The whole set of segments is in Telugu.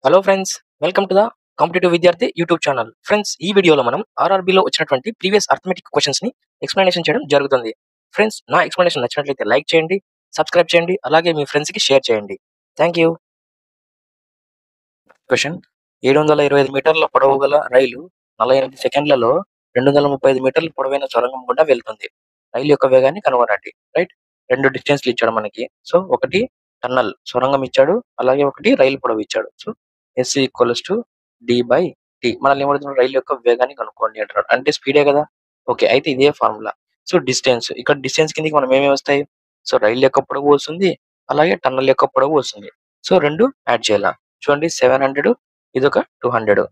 Hello friends, welcome to the competitive విద్యార్థి యూట్యూబ్ ఛానల్. ఫ్రెండ్స్, ఈ వీడియోలో మనం ఆర్ఆర్బీలో వచ్చినటువంటి ప్రీవియస్ అర్థమెటిక్ క్వశ్చన్స్ ని ఎక్స్ప్లెనేషన్ చేయడం జరుగుతుంది. ఫ్రెండ్స్, నా ఎక్స్ప్లెనేషన్ నచ్చినట్లయితే లైక్ చేయండి, సబ్స్క్రైబ్ చేయండి, అలాగే మీ ఫ్రెండ్స్ కి షేర్ చేయండి. Thank you. క్వశ్చన్: 725 మీటర్ల పొడవు గల రైలు 48 సెకండ్లలో 235 మీటర్ల పొడవైన సొరంగం గుండా వెళ్తుంది. రైలు యొక్క వేగాన్ని కనుగొనండి. రైట్, రెండు డిస్టెన్స్లు ఇచ్చాడు మనకి. సో ఒకటి టన్నల్ సొరంగం ఇచ్చాడు, అలాగే ఒకటి రైలు పొడవు ఇచ్చాడు. So S equals to D by T. మనల్ని ఏమడుతున్నాడు? రైలు యొక్క వేగాన్ని కనుక్కోండి అంటున్నాడు. అంటే స్పీడే కదా. ఓకే, అయితే ఇదే ఫార్ములా. సో డిస్టెన్స్, ఇక్కడ డిస్టెన్స్ కిందకి మనం ఏమేమి వస్తాయి? సో రైలు యొక్క పొడవు వస్తుంది, అలాగే టన్నల్ యొక్క పొడవు వస్తుంది. సో రెండు యాడ్ చేయాలి. చూడండి, 700, ఇదొక 200,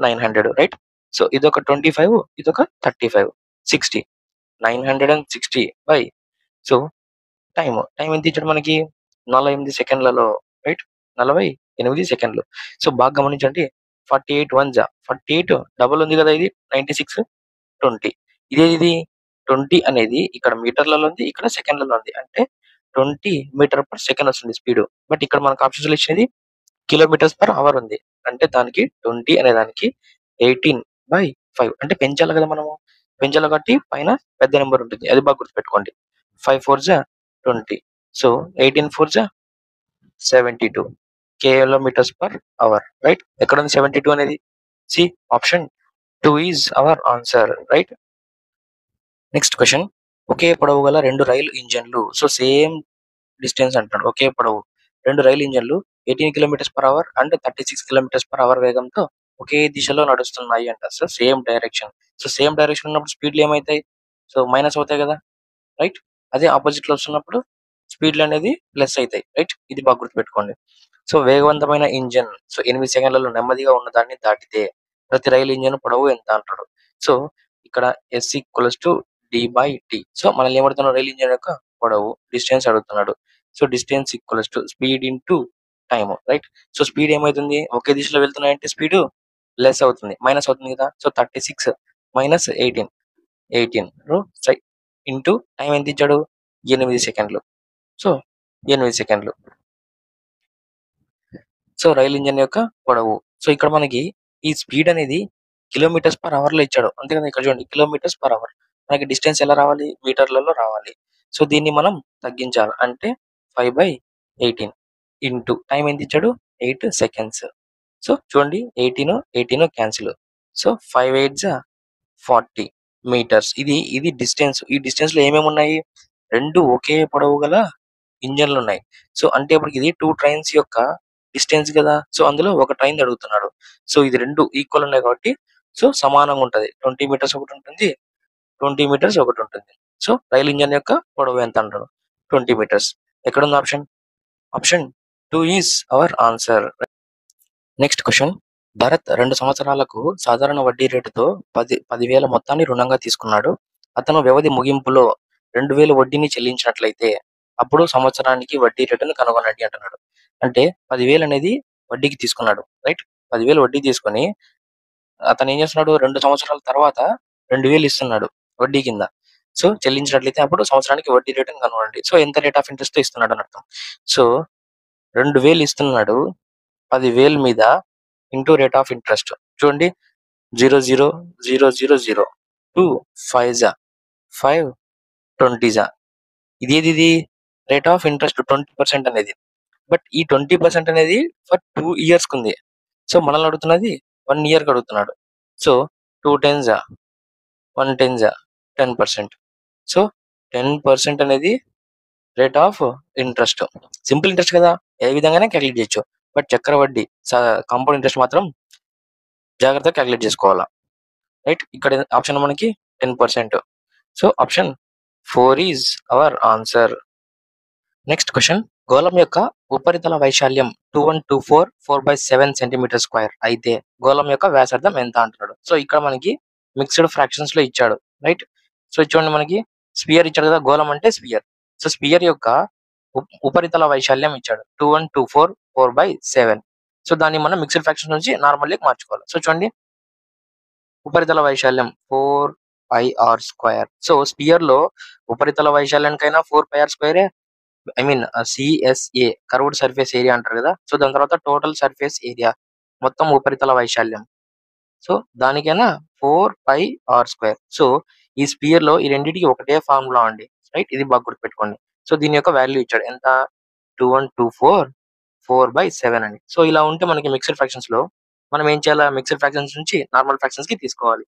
900. రైట్. సో ఇదొక 25, ఇదొక 35, 60. 960 బై, సో టైం ఎంత ఇచ్చాడు మనకి? 48 సెకండ్లలో. రైట్, 48 సెకండ్లు. సో బాగా గమనించండి, 48 1 జా 48, డబుల్ ఉంది కదా, ఇది 96, 20. ఇది 20 అనేది ఇక్కడ మీటర్లలో ఉంది, ఇక్కడ సెకండ్లలో ఉంది. అంటే 20 మీటర్ పర్ సెకండ్ వస్తుంది స్పీడ్. బట్ ఇక్కడ మనకు ఆప్షన్స్ ఇచ్చేది కిలోమీటర్స్ పర్ అవర్ ఉంది. అంటే దానికి 20 అనే దానికి 18/5 అంటే పెంచాలి కదా మనము. పెంచాలి కాబట్టి పైన పెద్ద నెంబర్ ఉంటుంది, అది బాగా గుర్తుపెట్టుకోండి. 5 4 జా 20. సో 18 4 జా 72 కిలోమీటర్స్ పర్ అవర్. రైట్, ఎక్కడ ఉంది 72 అనేది? C option 2 is our answer. Right. Next question: ఒకే పొడవు గల రెండు రైలు ఇంజన్లు, సో సేమ్ డిస్టెన్స్ అంటున్నాడు. ఒకే పొడవు రెండు రైలు ఇంజన్లు 18 kilometres per hour and 36 kilometres per hour వేగంతో ఒకే దిశలో నడుస్తున్నాయి అంట. So same direction. So same direction ఉన్నప్పుడు స్పీడ్లు ఏమవుతాయి? సో మైనస్ అవుతాయి కదా. రైట్. అదే ఆపోజిట్ లో వస్తున్నప్పుడు స్పీడ్లు అనేది ప్లస్ అవుతాయి. రైట్, ఇది బాగా గుర్తుపెట్టుకోండి. సో వేగవంతమైన ఇంజన్ సో 8 సెకండ్లలో నెమ్మదిగా ఉన్న దాన్ని దాటితే ప్రతి రైలు ఇంజన్ పొడవు ఎంత అంటాడు. సో ఇక్కడ S equals to D by T. So మనల్ని ఏమడుతున్నాడు? రైలు ఇంజన్ యొక్క పొడవు, డిస్టెన్స్ అడుగుతున్నాడు. So distance equals to speed into time. Right. So speed ఏమవుతుంది? ఒకే దిశలో వెళ్తున్నాయంటే స్పీడ్ లెస్ అవుతుంది, మైనస్ అవుతుంది కదా. సో 36 మైనస్ 18 ఇంటూ టైం ఎంత ఇచ్చాడు? 8 సెకండ్లు. సో 8 సెకండ్లు. సో రైలు ఇంజన్ యొక్క పొడవు. సో ఇక్కడ మనకి ఈ స్పీడ్ అనేది కిలోమీటర్స్ పర్ అవర్ లో ఇచ్చాడు, అంతే కదా. ఇక్కడ చూడండి, కిలోమీటర్స్ పర్ అవర్. మనకి డిస్టెన్స్ ఎలా రావాలి? మీటర్లలో రావాలి. సో దీన్ని మనం తగ్గించాలి. అంటే 5/18 ఇంటూ టైం ఎంత ఇచ్చాడు? 8 సెకండ్స్. సో చూడండి, 18 క్యాన్సిల్. So 5 8 40 metres. ఇది డిస్టెన్స్. ఈ డిస్టెన్స్ లో ఏమేమి ఉన్నాయి? రెండు ఒకే పొడవు గల ఇంజన్లు ఉన్నాయి. సో అంటే ఇప్పుడు ఇది 2 ట్రైన్స్ యొక్క డిస్టెన్స్ కదా. సో అందులో ఒక ట్రైన్ అడుగుతున్నాడు. సో ఇది రెండు ఈక్వల్ ఉన్నాయి కాబట్టి సో సమానంగా ఉంటది. 20 మీటర్స్ ఒకటి ఉంటుంది, 20 మీటర్స్ ఒకటి ఉంటుంది. సో రైలు ఇంజన్ యొక్క పొడవు ఎంత అంటాడు? 20 మీటర్స్. ఎక్కడ ఉంది option? Option 2 is our answer. Next question: Bharat 2 సంవత్సరాలకు సాధారణ వడ్డీ రేటుతో 10,000 మొత్తాన్ని రుణంగా తీసుకున్నాడు. అతను వ్యవధి ముగింపులో 2,000 వడ్డీని చెల్లించినట్లయితే అప్పుడు సంవత్సరానికి వడ్డీ రేటును కనుగొనండి అంటున్నాడు. అంటే 10,000 అనేది వడ్డీకి తీసుకున్నాడు. రైట్. 10,000 వడ్డీ తీసుకొని అతను ఏం చేస్తున్నాడు? 2 సంవత్సరాల తర్వాత 2,000 ఇస్తున్నాడు వడ్డీ కింద. సో చెల్లించినట్లయితే అప్పుడు సంవత్సరానికి వడ్డీ రేటును కనుగొనండి. సో ఎంత రేట్ ఆఫ్ ఇంట్రెస్ట్ తో ఇస్తున్నాడు అని అర్థం. సో 2,000 ఇస్తున్నాడు, 10,000 మీద ఇంటూ రేట్ ఆఫ్ ఇంట్రెస్ట్. చూడండి, 0,0,0,0,0 2 5 జా 5 20 జా. ఇది రేట్ ఆఫ్ ఇంట్రెస్ట్ 20% అనేది. బట్ ఈ 20% అనేది ఫర్ 2 ఇయర్స్ ఉంది. సో మనల్ని అడుగుతున్నది 1 ఇయర్ కి అడుగుతున్నాడు. సో 2 10 జా 1 10 జా 10%. సో 10% అనేది rate of interest. Simple interest కదా, ఏ విధంగానే క్యాలిక్యులేట్ చేయొచ్చు. బట్ చక్రవడ్డీ కాంపౌండ్ ఇంట్రెస్ట్ మాత్రం జాగ్రత్తగా క్యాలిక్యులేట్ చేసుకోవాలా. రైట్. ఇక్కడ ఆప్షన్ మనకి 10%. So option 4 is our answer. Next question: గోళం యొక్క ఉపరితల వైశాల్యం 2124 4/7 సెంటీమీటర్ స్క్వేర్ అయితే గోళం యొక్క వ్యాసార్థం ఎంత అంటున్నాడు. సో ఇక్కడ మనకి మిక్స్డ్ ఫ్రాక్షన్స్ లో ఇచ్చాడు. రైట్. సో చూడండి, మనకి స్పియర్ ఇచ్చాడు కదా, గోళం అంటే స్పియర్. సో స్పియర్ యొక్క ఉపరితల వైశాల్యం ఇచ్చాడు 2124 4/7. సో దాన్ని మనం మిక్స్డ్ ఫ్రాక్షన్స్ నుంచి నార్మల్ కి మార్చుకోవాలి. సో చూడండి, ఉపరితల వైశాల్యం 4πr². సో స్పియర్ లో ఉపరితల వైశాల్యానికైనా 4πr², I mean CSA curved surface area అంటారు కదా. సో దాని తర్వాత టోటల్ సర్ఫేస్ ఏరియా మొత్తం ఉపరితల వైశాల్యం. సో దానికైనా 4πr². సో ఈ స్పియర్ లో ఈ రెండింటికి ఒకటే ఫార్ములా అండి, రైట్? ఇది బాగా గుర్తుపెట్టుకోండి. సో దీని యొక్క వాల్యూ ఇచ్చాడు ఎంత, 2124 4/7 అని. సో ఇలా ఉంటే మనకి మిక్స్డ్ ఫ్రాక్షన్స్ లో మనం ఏం చేయాలి, మిక్స్డ్ ఫ్రాక్షన్స్ నుంచి నార్మల్ ఫ్రాక్షన్స్ కి తీసుకోవాలి.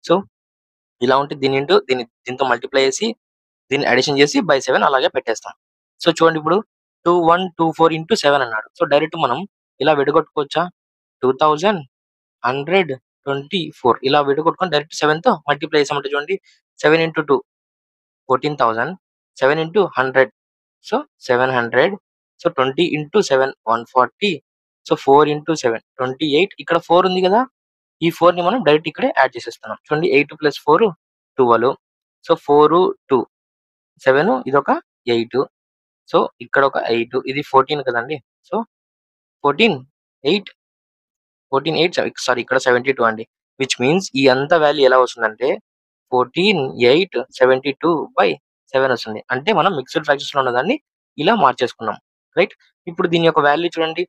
సో ఇలా ఉంటే దీంతో మల్టిప్లై చేసి దీన్ని అడిషన్ చేసి బై 7 అలాగే పెట్టేస్తాం. సో చూడండి, ఇప్పుడు 2124 ఇంటూ 7 అన్నాడు. సో డైరెక్ట్ మనం ఇలా విడగొట్టుకోవచ్చా, 2124 ఇలా విడగొట్టుకొని డైరెక్ట్ 7 తో మల్టిప్లై చేసామంటే చూడండి, 7 into 2 14,000, 7 into 100 so 700, so 20 into 7 140, so 4 into 7 28. ఇక్కడ 4 ఉంది కదా, ఈ 4 ని మనం డైరెక్ట్ ఇక్కడే యాడ్ చేసేస్తున్నాం. చూడండి, 8 + 4 12, సో 4 2 7, ఇదొక 8, సో ఇక్కడ ఒక 8, ఇది 14 కదండి. సో 14 8 14 8 సారీ ఇక్కడ 72 అండి. విచ్ మీన్స్ ఈ అంత వాల్యూ ఎలా వస్తుందంటే 14 8 72/7 వస్తుంది. అంటే మనం మిక్స్డ్ ఫ్రాక్షన్స్ లో ఉన్నదాన్ని ఇలా మార్చేసుకున్నాం, రైట్? ఇప్పుడు దీని యొక్క వాల్యూ చూడండి.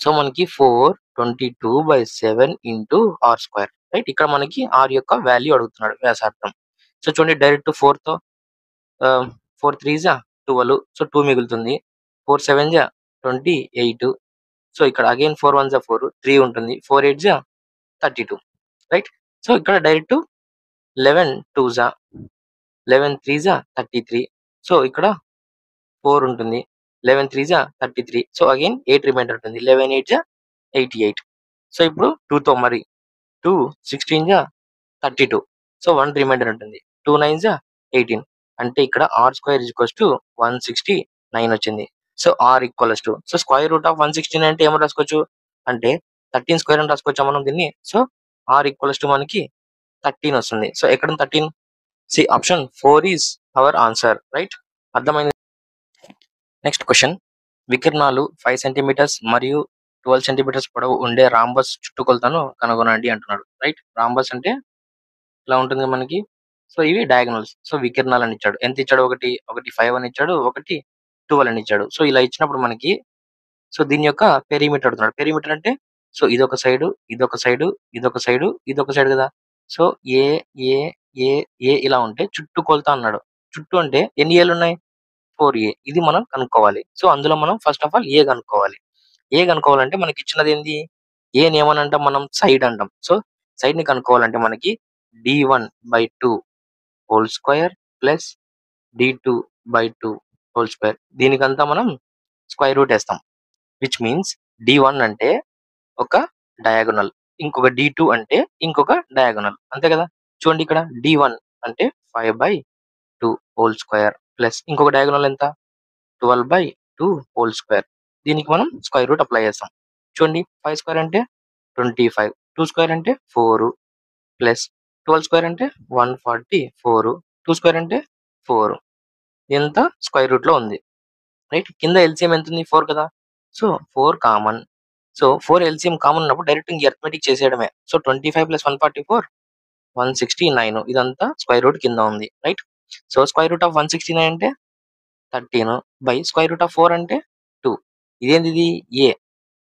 సో మనకి 422/7 ఇంటూ r², రైట్? ఇక్కడ మనకి r యొక్క వాల్యూ అడుగుతున్నాడు, వ్యాసార్థం. సో చూడండి, డైరెక్ట్ 4 తో 4 3 12, సో 2 మిగులుతుంది. 4 7 28, సో ఇక్కడ అగైన్ 4 1 4 3 ఉంటుంది. 4 8 32, రైట్? సో ఇక్కడ డైరెక్ట్ 11 2 11 3 33, సో ఇక్కడ 4 ఉంటుంది. 11 3 33, సో అగైన్ 8 రిమైండర్ ఉంటుంది. 11 8 88. సో ఇప్పుడు 2 తో మరి 2 16 32, సో 1 రిమైండర్ ఉంటుంది. 2 9 18, అంటే ఇక్కడ r² = 169 వచ్చింది. So r equals to, so square root of 169 అంటే ఏమో రాసుకోవచ్చు, అంటే 13 స్క్వేర్ అని రాసుకోవచ్చా మనం దీన్ని. సో r ఈక్వల్స్ టు మనకి 13 వస్తుంది. సో ఎక్కడ 13, see option 4 is our answer, right? అర్థమైంది. నెక్స్ట్ క్వశ్చన్, వికిరణాలు 5 సెంటీమీటర్స్ మరియు 12 సెంటీమీటర్స్ పొడవు ఉండే రాంబస్ చుట్టుకొలతను కనుగొనండి అంటున్నాడు, రైట్? రాంబస్ అంటే ఇలా ఉంటుంది మనకి. సో ఇవి డయాగనల్స్. సో వికిరణాలు అని ఇచ్చాడు. ఎంత ఇచ్చాడు, ఒకటి 5 అని ఇచ్చాడు, ఒకటి 12 అని ఇచ్చాడు. సో ఇలా ఇచ్చినప్పుడు మనకి, సో దీని యొక్క పెరిమీటర్ అడుగుతున్నాడు. పెరిమీటర్ అంటే సో ఇదొక సైడు, ఇదొక సైడు, ఇదొక సైడు, ఇదొక సైడ్ కదా. సో ఏ ఏ ఏ ఏ ఇలా ఉంటే చుట్టుకొలత అన్నాడు. చుట్టూ అంటే ఎన్ని ఏళ్ళు ఉన్నాయి, 4a. ఇది మనం కనుక్కోవాలి. సో అందులో మనం ఫస్ట్ ఆఫ్ ఆల్ ఏ కనుక్కోవాలి. ఏ కనుక్కోవాలంటే మనకి ఇచ్చినది ఏంది, ఏ ఏమని అంటాం మనం, సైడ్ అంటాం. సో సైడ్ ని కనుక్కోవాలంటే మనకి d1/2 whole square plus d2/2 whole square, దీనికంతా మనం స్క్వేర్ రూట్ వేస్తాం. విచ్ మీన్స్ d1 అంటే ఒక డయాగోనల్, ఇంకొక d2 అంటే ఇంకొక డయాగోనల్, అంతే కదా. చూడండి, ఇక్కడ d1 అంటే 5/2 హోల్ స్క్వేర్ ప్లస్ ఇంకొక డయాగోనల్ ఎంత, 12/2 హోల్ స్క్వేర్. దీనికి మనం స్క్వేర్ రూట్ అప్లై చేస్తాం. చూడండి, 5 స్క్వేర్ అంటే 25, 2 స్క్వేర్ అంటే 4 ప్లస్ 12 స్క్వేర్ అంటే 144, 2 స్క్వేర్ అంటే 4. ఎంత స్క్వేర్ రూట్ లో ఉంది, రైట్? కింద ఎల్సిఎం ఎంత ఉంది, 4 కదా. So 4 common. So 4 LCM common ఉన్నప్పుడు డైరెక్ట్ అర్థమెటిక్ చేసేయడమే. సో 25 + 144 169, ఇదంతా స్క్వేర్ రూట్ కింద ఉంది, right? So square root of 169 అంటే 13 బై స్క్వేర్ రూట్ ఆఫ్ 4 అంటే 2. ఇదేంది, ఇది ఏ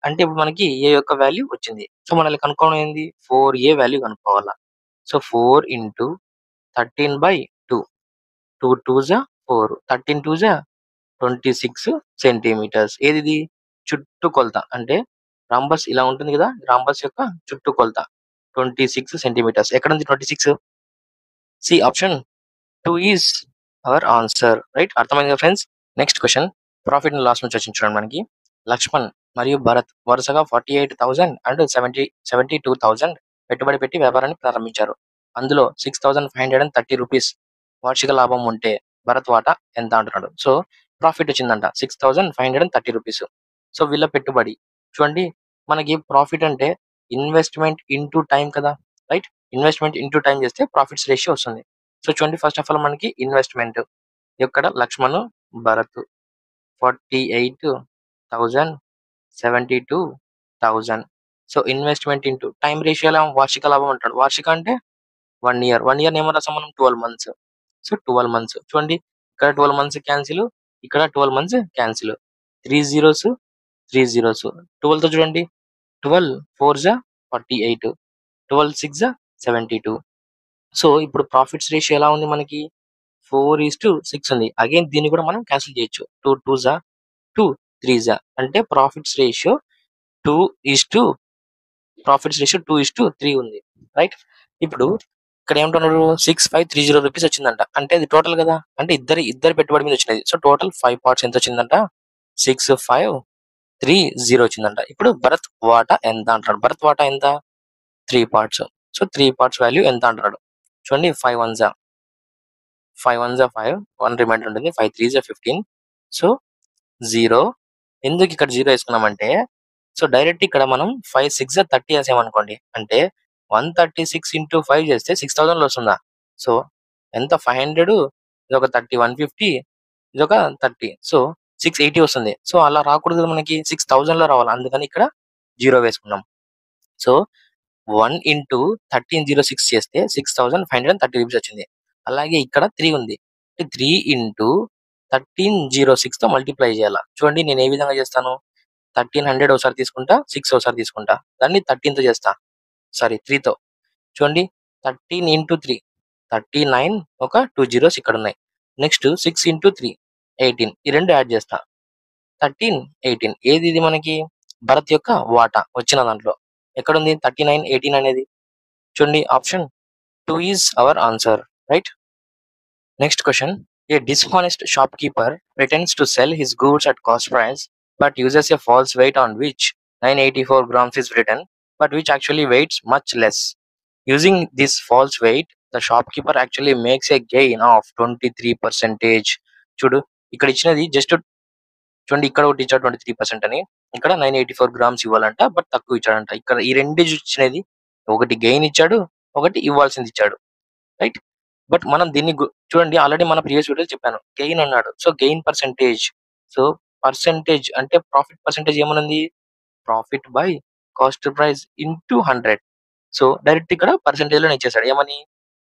అంటే ఇప్పుడు మనకి ఏ యొక్క వాల్యూ వచ్చింది. సో మనల్ని కనుక్కోవడం ఏంది, 4a వాల్యూ కనుక్కోవాలా. So 4 into 13/2, 2 2 4, 13 2 26 centimetres. ఏది ఇది, చుట్టుకొలత. అంటే రాంబస్ ఇలా ఉంటుంది కదా, రాంబస్ యొక్క చుట్టుకొలత 26 సెంటీమీటర్స్. ఎక్కడ ఉంది 26, C option 2 is our answer, right? అర్థమైంది friends. Next question, profit and loss నుంచి వచ్చింది చూడండి మనకి. లక్ష్మణ్ మరియు భరత్ వరుసగా 48,000 అండ్ 72,000 పెట్టుబడి పెట్టి వ్యాపారాన్ని ప్రారంభించారు. అందులో 6,530 రూపీస్ వార్షిక లాభం ఉంటే భరత్ వాటా ఎంత అంటున్నాడు. సో ప్రాఫిట్ వచ్చిందంట 6,530 రూపీస్. సో వీళ్ళ పెట్టుబడి చూడండి, మనకి ప్రాఫిట్ అంటే ఇన్వెస్ట్మెంట్ ఇంటూ టైం కదా, రైట్? ఇన్వెస్ట్మెంట్ ఇంటూ టైం చేస్తే ప్రాఫిట్స్ రేషియో వస్తుంది. సో చూడండి, ఫస్ట్ ఆఫ్ ఆల్ మనకి ఇన్వెస్ట్మెంట్ ఇక్కడ Lakshman Bharat 48,000 72,000. So investment into time రేషియోలో వార్షిక లాభం అంటాడు. వార్షిక అంటే 1 ఇయర్, 1 ఇయర్ ఏమో రాసాం మనం, 12 మంత్స్. So 12 months. చూడండి, ఇక్కడ 12 మంత్స్ క్యాన్సిల్, ఇక్కడ 12 మంత్స్ క్యాన్సిల్, 3 zeros 3 zeros. 12 తో చూడండి 12 4 జా 48, 12 6 జా 72. సో ఇప్పుడు ప్రాఫిట్స్ రేషియో ఎలా ఉంది మనకి? 4:6 ఉంది. అగైన్ దీన్ని కూడా మనం క్యాన్సిల్ చేయొచ్చు. 2 2 జా 2, 3 జా అంటే ప్రాఫిట్స్ రేషియో 2:3 ఉంది. రైట్? ఇప్పుడు ఇక్కడ ఏమంటున్నారు? 6530 రూపీస్ వచ్చిందంట. అంటే అది టోటల్ కదా, అంటే ఇద్దరి పెట్టుబడి మీద వచ్చినది. సో టోటల్ 5 పార్ట్స్ ఎంత వచ్చిందంట? 6530 వచ్చిందంట. ఇప్పుడు భరత్ వాటా ఎంత అంటాడు? భరత్ వాటా ఎంత? 3 పార్ట్స్. సో 3 పార్ట్స్ వాల్యూ ఎంత అంటాడు? చూడండి, 5 1 జా 5, 1 రిమైండర్ ఉంటుంది. 5 3 జా 15. సో 0. ఎందుకు ఇక్కడ 0 వేసుకున్నామంటే, సో డైరెక్ట్ ఇక్కడ మనం 5 6 జా 30 వేసామనుకోండి, అంటే 136 ఇంటూ 5 చేస్తే 6000 లో వస్తుందా? సో ఎంత? 500, ఇది ఒక 30, 150, ఇది ఒక 30, సో 680 వస్తుంది. సో అలా రాకూడదు కదా, మనకి 6000 లో రావాలి. అందుకని ఇక్కడ 0 వేసుకున్నాం. సో 1 ఇంటూ 1306 చేస్తే 6530 రూపీస్ వచ్చింది. అలాగే ఇక్కడ 3 ఉంది. 3 ఇంటూ 1306 తో మల్టిప్లై చేయాలి. చూడండి, నేను ఏ విధంగా చేస్తాను? 1300 ఒకసారి తీసుకుంటా, 6 ఒకసారి తీసుకుంటా, దాన్ని 13 తో చేస్తా, సారీ 3 తో. చూడండి, 13 ఇంటూ 3 39, ఒక 2 జీరోస్ ఇక్కడ ఉన్నాయి. నెక్స్ట్ 6 ఇంటూ 3 18, ఈ రెండు యాడ్ చేస్తా, 13 18. ఏది ఇది మనకి? భరత్ యొక్క వాటా వచ్చిన దాంట్లో ఎక్కడుంది 39 18 అనేది? చూడండి, option 2 is our answer. Right? Next question. A dishonest shopkeeper pretends to sell his goods at cost price but uses a false weight on which 984 grams is written, but which actually weighs much less. Using this false weight, the shopkeeper actually makes a gain of 23%. చూడు, ఇక్కడ ఇచ్చినది జస్ట్ చూడండి, ఇక్కడ ఒకటి ఇచ్చాడు 23% అని, ఇక్కడ 984 గ్రామ్స్ ఇవ్వాలంట, బట్ తక్కువ ఇచ్చాడంట. ఇక్కడ ఈ రెండు ఇచ్చినది, ఒకటి గెయిన్ ఇచ్చాడు, ఒకటి ఇవ్వాల్సింది ఇచ్చాడు. రైట్? బట్ మనం దీన్ని చూడండి, ఆల్రెడీ మన ప్రీవియస్ వీడియో చెప్పాను, గెయిన్ అన్నాడు. So gain percentage. So percentage అంటే ప్రాఫిట్ పర్సెంటేజ్ ఏమనుంది? Profit by cost price into 100. So direct ఇక్కడ పర్సెంటేజ్ లో ఇచ్చేసాడు. ఏమని?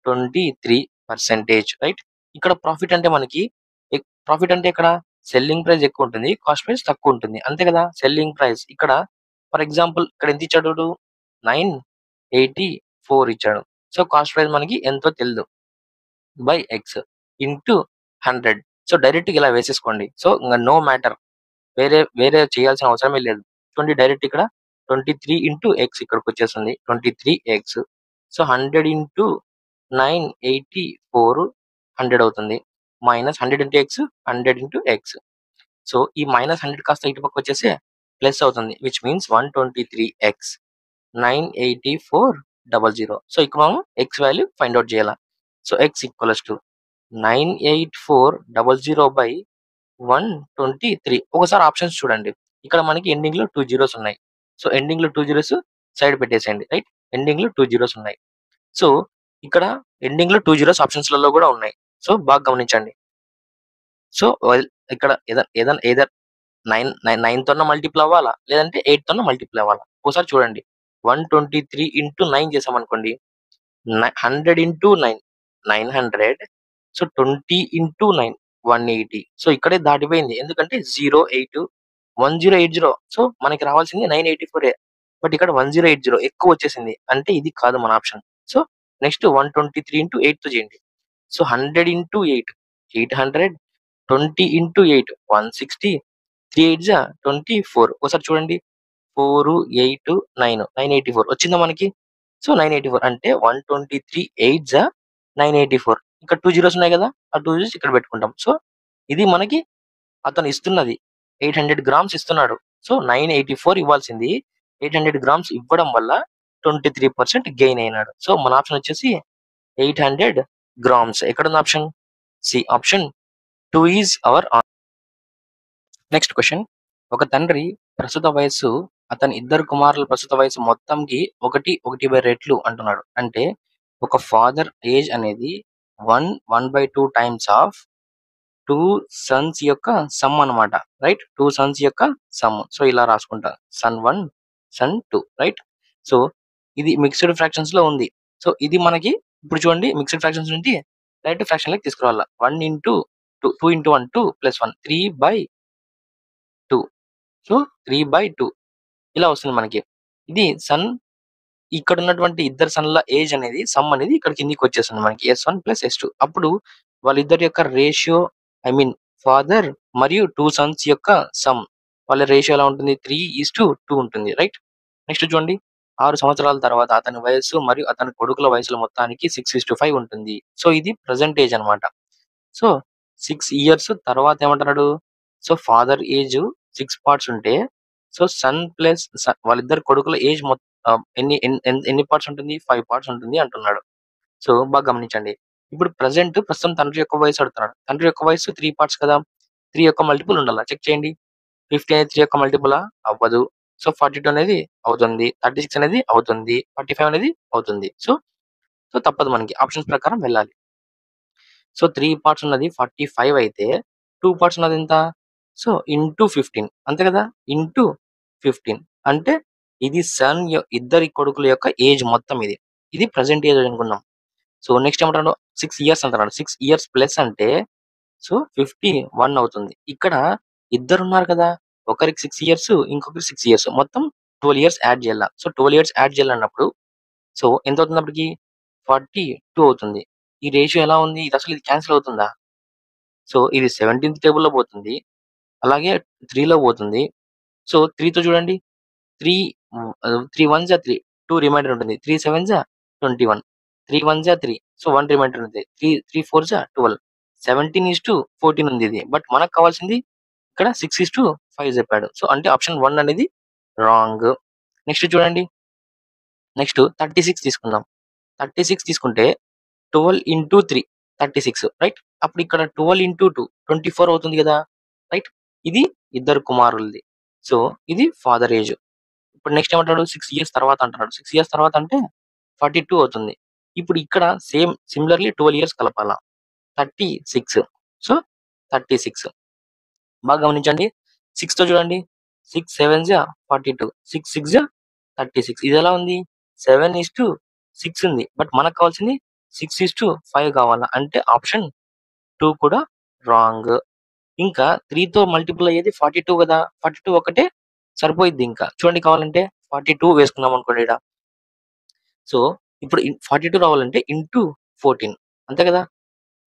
23%. రైట్? ఇక్కడ ప్రాఫిట్ అంటే మనకి, ప్రాఫిట్ అంటే ఇక్కడ సెల్లింగ్ ప్రైస్ ఎక్కువ ఉంటుంది, కాస్ట్ ప్రైస్ తక్కువ ఉంటుంది, అంతే కదా. సెల్లింగ్ ప్రైస్ ఇక్కడ ఫర్ ఎగ్జాంపుల్ ఇక్కడ ఎంత ఇచ్చాడు? 984 ఇచ్చాడు. సో కాస్ట్ ప్రైస్ మనకి ఎంతో తెలియదు, by X into 100. So direct ఇలా వేసేసుకోండి. సో ఇంకా నో మ్యాటర్, వేరే చేయాల్సిన అవసరమే లేదు. చూడండి, డైరెక్ట్ ఇక్కడ 23 ఇంటూ ఎక్స్ ఇక్కడికి వచ్చేస్తుంది, 23x. సో 100 ఇంటూ 984 100 అవుతుంది, minus 100 into X, 100 into X. So ఈ -100 కాస్త ఇటు పక్క వచ్చేసి ప్లస్ అవుతుంది, విచ్ మీన్స్ 123x 98400. సో ఇక్కడ మనం ఎక్స్ వాల్యూ ఫైండ్ అవుట్ చేయాలి. So X equals to 98400 by 123. ఒకసారి ఆప్షన్స్ చూడండి, ఇక్కడ మనకి ఎండింగ్ లో 2 జీరోస్ ఉన్నాయి. సో ఎండింగ్ లో 2 జీరోస్ సైడ్ పెట్టేసేయండి. రైట్? ఎండింగ్ లో 2 జీరోస్ ఉన్నాయి. సో ఇక్కడ ఎండింగ్ లో 2 జీరోస్ ఆప్షన్స్ లలో కూడా ఉన్నాయి. సో బాగా గమనించండి. సో ఇక్కడ ఏదైనా 9 తోన మల్టిపుల్ అవ్వాలా, లేదంటే 8 తోన మల్టిపుల్ అవ్వాలా? ఒకసారి చూడండి, 123 ఇంటూ 9 చేసాం అనుకోండి, 100 ఇంటూ 9 900. So 20 into 9 180. సో ఇక్కడే దాటిపోయింది, ఎందుకంటే 1080. సో మనకి రావాల్సింది 984, బట్ ఇక్కడ 1080 ఎక్కువ వచ్చేసింది, అంటే ఇది కాదు మన ఆప్షన్. సో నెక్స్ట్ 123 ఇంటూ 8 తో చేయండి. So 100 into 8 800, 20 into 8 160, 3 8 24. ఒకసారి చూడండి, 4 8 9 984 వచ్చిందా మనకి? సో 984 అంటే 123 8 984. ఇక్కడ 2 జీరోస్ ఉన్నాయి కదా, ఆ 2 జీరోస్ ఇక్కడ పెట్టుకుంటాం. సో ఇది మనకి అతను ఇస్తున్నది 800 గ్రామ్స్ ఇస్తున్నాడు. సో 984 ఇవ్వాల్సింది 800 గ్రామ్స్ ఇవ్వడం వల్ల 23% గెయిన్ అయినాడు. సో మన ఆప్షన్ వచ్చేసి 800 గ్రామ్స్. ఎక్కడ ఉంది option? See, option 2 is our. Next question. ఒక తండ్రి ప్రస్తుత వయస్సు అతని ఇద్దరు కుమారుల ప్రస్తుత వయసు మొత్తంకి 1 రెట్లు అంటున్నాడు. అంటే ఒక ఫాదర్ ఏజ్ అనేది 1/2 టైమ్స్ ఆఫ్ 2 సన్స్ యొక్క సమ్ అన్నమాట. రైట్? 2 సన్స్ యొక్క సమ్. సో ఇలా రాసుకుంటా, సన్ 1 సన్ 2. రైట్? సో ఇది మిక్స్డ్ ఫ్రాక్షన్స్ లో ఉంది. సో ఇది మనకి ఇప్పుడు చూడండి, మిక్స్డ్ ఫ్రాక్షన్స్ నుండి డైరెక్ట్ ఫ్రాక్షన్ లెక్క తీసుకురావాలా. 1 ఇంటూ 2, 2 ఇంటూ 1 2 ప్లస్ 1 3/2. సో 3/2 ఇలా వస్తుంది మనకి. ఇది సన్ ఇక్కడ ఉన్నటువంటి ఇద్దరు సన్‌ల ఏజ్ అనేది సమ్ అనేది ఇక్కడ కిందకి వచ్చేస్తుంది మనకి. S1 plus S2. అప్పుడు వాళ్ళిద్దరి యొక్క రేషియో ఐ మీన్ ఫాదర్ మరియు 2 సన్స్ యొక్క సమ్. వాళ్ళ రేషియో ఎలా ఉంటుంది? 3:2 ఉంటుంది. రైట్? నెక్స్ట్ చూడండి. 6 సంవత్సరాల తర్వాత అతని వయస్సు మరియు అతని కొడుకుల వయసుల మొత్తానికి 6:5 ఉంటుంది. సో, ఇది ప్రెజెంట్ ఏజ్ అన్నమాట. సో, 6 ఇయర్స్ తర్వాత ఏమంటున్నాడు? సో, ఫాదర్ ఏజ్ 6 పార్ట్స్ ఉంటే, సో, సన్ ప్లస్ వాళ్ళిద్దరు కొడుకుల ఏజ్ ఎన్ని పార్ట్స్ ఉంటుంది? 5 పార్ట్స్ ఉంటుంది అంటున్నాడు. సో, బాగా గమనించండి. ఇప్పుడు ప్రస్తుతం తండ్రి యొక్క వయసు అడుగుతున్నాడు. తండ్రి యొక్క వయస్సు 3 పార్ట్స్ కదా! 3 యొక్క మల్టిపుల్ ఉండాలా? చెక్ చేయండి. 50 అనేది 3 యొక్క మల్టిపులా? అవ్వదు. సో, 42 అనేది అవుతుంది. 36 అనేది అవుతుంది. 45 అనేది అవుతుంది. సో తప్పదు మనకి. ఆప్షన్స్ ప్రకారం వెళ్ళాలి. సో, 3 పార్ట్స్ ఉన్నది 45 అయితే 2 పార్ట్స్ ఉన్నది ఎంత? సో, ఇంటూ 15 అంతే కదా! ఇంటూ 15 అంటే ఇది ఇద్దరి కొడుకుల యొక్క ఏజ్ మొత్తం ఇది. ఇది ప్రెజెంట్ ఏజ్ అనుకుందాం. సో, నెక్స్ట్ ఏమంటున్నాడు? 6 ఇయర్స్ అంటున్నాడు. 6 ఇయర్స్ ప్లస్ అంటే సో, 51 అవుతుంది. ఇక్కడ ఇద్దరున్నారు కదా! ఒకరికి 6 ఇయర్స్, ఇంకొకరికి 6 ఇయర్స్. మొత్తం 12 ఇయర్స్ యాడ్ చేయాల. సో, 12 ఇయర్స్ యాడ్ చేయాలన్నప్పుడు సో, ఎంతవుతుంది అప్పటికి? 42 అవుతుంది. ఈ రేషియో ఎలా ఉంది? ఇది క్యాన్సెల్ అవుతుందా? సో, ఇది 17థ్ టేబుల్‌లో పోతుంది. అలాగే 3లో పోతుంది. సో, 3తో చూడండి. 3 వన్స్ జా 3. 2 రిమైండర్ ఉంటుంది. 3 సెవెన్స్ జా 21. 3 వన్స్ జా 3. సో, 1 రిమైండర్ ఉంది. 3 ఫోర్స్ జా 12. 17:14 ఉంది ఇది. బట్ మనకు కావాల్సింది ఇక్కడ 6:5 చెప్పాడు. సో, అంటే ఆప్షన్ 1 అనేది రాంగ్. నెక్స్ట్ చూడండి. నెక్స్ట్ 36 తీసుకుందాం. 36 తీసుకుంటే 12 ఇంటూ 3 36 రైట్? అప్పుడు ఇక్కడ 12 ఇంటూ 2 24 అవుతుంది కదా! రైట్? ఇది ఇద్దరు కుమారులది. సో, ఇది ఫాదర్ ఏజ్. ఇప్పుడు నెక్స్ట్ ఏమంటాడు? 6 ఇయర్స్ తర్వాత అంటున్నాడు. 6 ఇయర్స్ తర్వాత అంటే 42 అవుతుంది. ఇప్పుడు ఇక్కడ సిమిలర్‌లీ 12 ఇయర్స్ కలపాల. 36. సో, 36 బాగా గమనించండి. 6తో చూడండి. 6 సెవెన్స్ జా 42. 6 సిక్స్ జా 36. ఇదెలా ఉంది? 7:6 ఉంది. బట్ మనకు కావాల్సింది 6:5 కావాలా. అంటే ఆప్షన్ 2 కూడా రాంగ్. ఇంకా 3తో మల్టిపుల్ అయ్యేది 42 కదా! 42 ఒక్కటే సరిపోయిద్ది ఇంకా. చూడండి కావాలంటే 42 వేసుకున్నాం అనుకోండి ఈడ. సో, ఇప్పుడు 42 రావాలంటే ఇంటూ 14 అంతే కదా!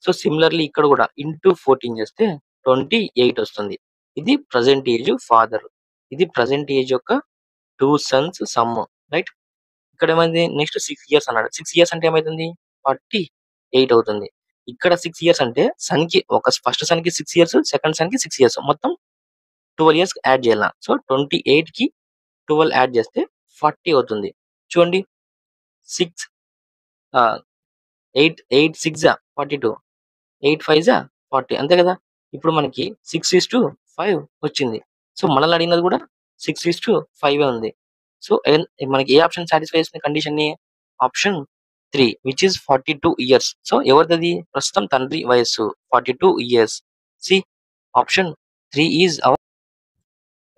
సో, సిమిలర్‌లీ ఇక్కడ కూడా ఇంటూ 14 చేస్తే 28 వస్తుంది. ఇది ప్రెజెంట్ ఏజ్ ఫాదర్. ఇది ప్రెజెంట్ ఏజ్ యొక్క 2 సన్స్ సమ్ రైట్? ఇక్కడేమైంది? నెక్స్ట్ 6 ఇయర్స్ అన్నాడు. 6 ఇయర్స్ అంటే ఏమైతుంది? 48 అవుతుంది. ఇక్కడ 6 ఇయర్స్ అంటే ఫస్ట్ సన్‌కి 6 ఇయర్స్, సెకండ్ సన్‌కి 6 ఇయర్స్. మొత్తం 12 ఇయర్స్ యాడ్ చేయాల. సో, 28కి 12 యాడ్ చేస్తే 40 అవుతుంది. చూడండి 6 ఆహ్, 8 6 జా 42. 8 5 జా 40 అంతే కదా! ఇప్పుడు మనకి 6:5 వచ్చింది. సో, మనల్ని అడిగినది కూడా 6:5 ఉంది. సో, మనకి ఏ ఆప్షన్ సాటిస్ఫై చేస్తుంది కండిషన్‌ని? Option 3 which is 42 years. So, ఎవరిదది? ప్రస్తుతం తండ్రి వయస్సు 42 years. C option 3 is our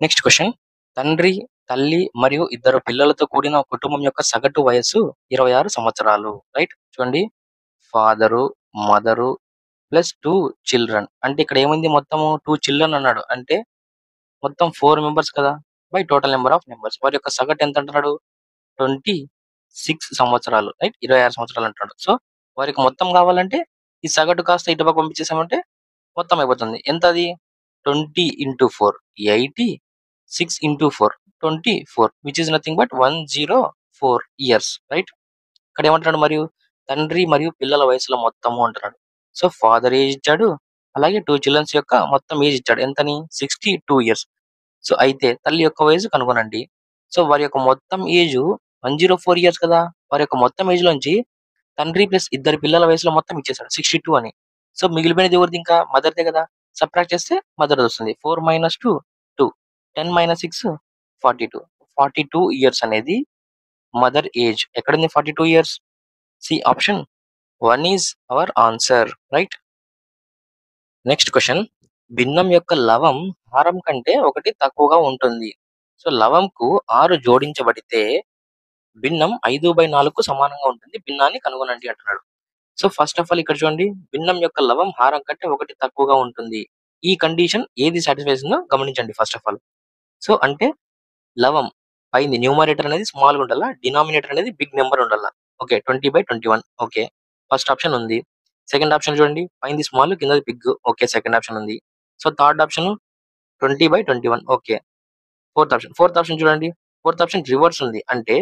next question. తండ్రి, తల్లి మరియు ఇద్దరు పిల్లలతో కూడిన ఒక కుటుంబం యొక్క సగటు వయస్సు 26 సంవత్సరాలు. రైట్? చూడండి. Father, mother plus 2 children. అంటే ఇక్కడ ఏమైంది మొత్తము 2 చిల్డ్రన్ అన్నాడు. అంటే మొత్తం 4 మెంబర్స్ కదా! By total number of members. వారి యొక్క సగటు ఎంత అంటున్నాడు? 26 సంవత్సరాలు. రైట్? 26 సంవత్సరాలు అంటున్నాడు. సో, వారికి మొత్తం కావాలంటే ఈ సగటు కాస్త ఇటు పక్క పంపించేసామంటే మొత్తం అయిపోతుంది. ఎంతది? 20 into 4 80. 6 into 4 24 which is nothing but 104 years. Right? ఇక్కడ ఏమంటున్నాడు మరియు తండ్రి మరియు పిల్లల వయసుల మొత్తము అంటున్నాడు. సో, ఫాదర్ ఏజ్ ఇచ్చాడు. అలాగే 2 చిల్డ్రన్స్ యొక్క మొత్తం ఏజ్ ఇచ్చాడు. ఎంతని? 62 ఇయర్స్. సో, అయితే తల్లి యొక్క వయసు కనుగొనండి. సో, వారి యొక్క మొత్తం ఏజు 104 ఇయర్స్ కదా! వారి యొక్క మొత్తం ఏజ్‌లోంచి తండ్రి ప్లస్ ఇద్దరి పిల్లల వయసులో మొత్తం ఇచ్చేసాడు 62 అని. సో, మిగిలిపోయినది ఎవరిది ఇంకా? మదర్‌దే కదా! సబ్ట్రాక్ట్ చేస్తే మదర్‌దొస్తుంది. 4 - 2 2. 10 - 6 42. 42 ఇయర్స్ అనేది మదర్ ఏజ్. ఎక్కడుంది 42 years? C option 1 is our answer. Right? Next question. భిన్నం యొక్క లవం హారం కంటే 1 తక్కువగా ఉంటుంది. సో, లవంకు 6 జోడించబడితే భిన్నం 5/4కు సమానంగా ఉంటుంది. భిన్నాన్ని కనుగొనండి అంటున్నాడు. సో, ఫస్ట్ ఆఫ్ ఆల్ ఇక్కడ చూడండి. భిన్నం యొక్క లవం హారం కంటే 1 తక్కువగా ఉంటుంది. ఈ కండిషన్ ఏది సాటిస్ఫై చేస్తుందో గమనించండి ఫస్ట్ ఆఫ్ ఆల్. సో, అంటే లవం పైంది న్యూమరేటర్ అనేది స్మాల్ ఉండాలా, డినామినేటర్ అనేది బిగ్ నెంబర్ ఉండాలా. ఓకే, 20/21. ఓకే, ఫస్ట్ ఆప్షన్ ఉంది. సెకండ్ ఆప్షన్ చూడండి, పైంది స్మాల్ కిందది బిగ్. ఓకే, సెకండ్ ఆప్షన్ ఉంది. So third option 20/21. Okay, fourth option చూడండి. ఫోర్త్ ఆప్షన్ రివర్స్ ఉంది. అంటే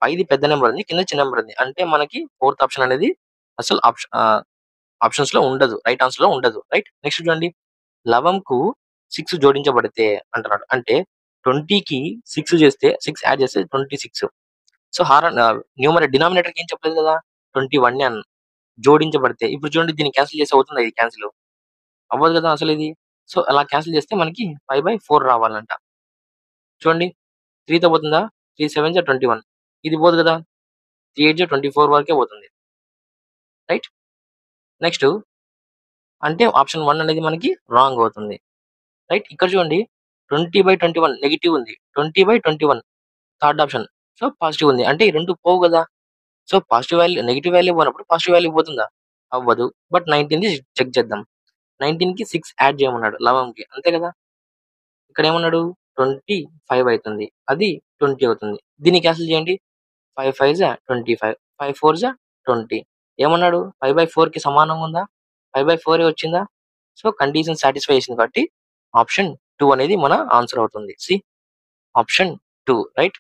పైది పెద్ద నెంబర్ ఉంది, కింద చిన్న నెంబర్ ఉంది. అంటే మనకి ఫోర్త్ ఆప్షన్ అనేది అసలు ఆప్షన్స్ లో ఉండదు, రైట్ ఆన్సర్ లో ఉండదు. రైట్, నెక్స్ట్ చూడండి, 11కు 6 జోడించబడితే అంటున్నాడు. అంటే 20కి 6 చేస్తే 6 యాడ్ చేస్తే 26. సో డినామినేటర్ ఏం చెప్పలేదు కదా, 21 అని జోడించబడితే. ఇప్పుడు చూడండి, దీన్ని క్యాన్సిల్ చేసి అవుతుంది, ఇది క్యాన్సిల్ అవ్వదు కదా అసలు ఇది. సో అలా క్యాన్సిల్ చేస్తే మనకి 5/4 రావాలంట. చూడండి, 3తో పోతుందా, 3 7 21. ఇది పోదు కదా, 3 8 24 వరకే పోతుంది. రైట్, నెక్స్ట్ అంటే ఆప్షన్ 1 అనేది మనకి రాంగ్ అవుతుంది. రైట్, ఇక్కడ చూడండి, 20/21 నెగిటివ్ ఉంది, 20/21 థర్డ్ ఆప్షన్. సో పాజిటివ్ ఉంది. అంటే ఈ రెండు పోవు కదా. So positive value negative value పోయినప్పుడు పాజిటివ్ వాల్యూ పోతుందా, అవ్వదు. బట్ 19ది చెక్ చేద్దాం. 19కి 6 యాడ్ చేయమన్నాడు 11కి, అంతే కదా. ఇక్కడ ఏమన్నాడు, 25 అవుతుంది, అది 20 అవుతుంది. దీన్ని క్యాన్సిల్ చేయండి. 5 5 25, 5 4 20. ఏమన్నాడు, 5/4కి సమానంగా ఉందా, 5/4 వచ్చిందా. సో కండిషన్ సాటిస్ఫై చేసింది కాబట్టి ఆప్షన్ 2 అనేది మన ఆన్సర్ అవుతుంది. See option 2. Right,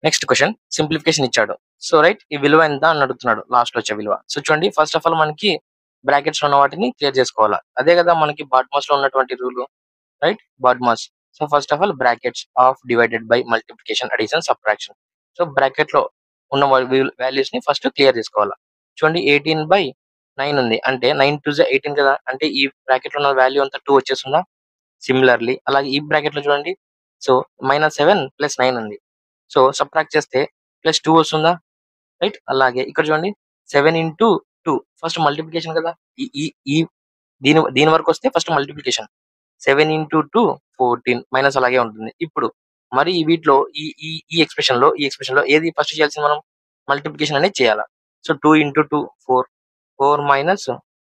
next question, simplification ఇచ్చాడు. సో రైట్, ఈ విలువ ఎంత అని అడుగుతున్నాడు, లాస్ట్ వచ్చే విలువ. సో చూడండి, ఫస్ట్ ఆఫ్ ఆల్ మనకి బ్రాకెట్స్ లో ఉన్న వాటిని క్లియర్ చేసుకోవాలా. అదే కదా మనకి బాడ్మాస్ లో ఉన్నటువంటి rule. Right, BODMAS. So first of all brackets of divided by multiplication addition subtraction. So bracket లో ఉన్న వాల్యూస్ ని ఫస్ట్ క్లియర్ చేసుకోవాలా. చూడండి, 18/9 ఉంది. అంటే 9 2 18 కదా. అంటే ఈ బ్రాకెట్ లో ఉన్న వాల్యూ అంతా 2 వచ్చేస్తుందా. సిమిలర్లీ అలాగే ఈ బ్రాకెట్ లో చూడండి, సో -7 + 9 ఉంది. సో సబ్ట్రాక్ట్ చేస్తే +2 వస్తుందా. రైట్, అలాగే ఇక్కడ చూడండి, 7 × 2 ఫస్ట్ మల్టిప్లికేషన్ కదా. ఈ ఈ ఈ దీని దీని వరకు వస్తే ఫస్ట్ మల్టిప్లికేషన్. 7 × 2 14 మైనస్ అలాగే ఉంటుంది. ఇప్పుడు మరి వీటిలో ఈ ఈ ఈ ఎక్స్ప్రెషన్ లో ఏది ఫస్ట్ చేయాల్సింది మనం, మల్టిప్లికేషన్ అనేది చేయాలా. సో 2 × 2 4, 4 -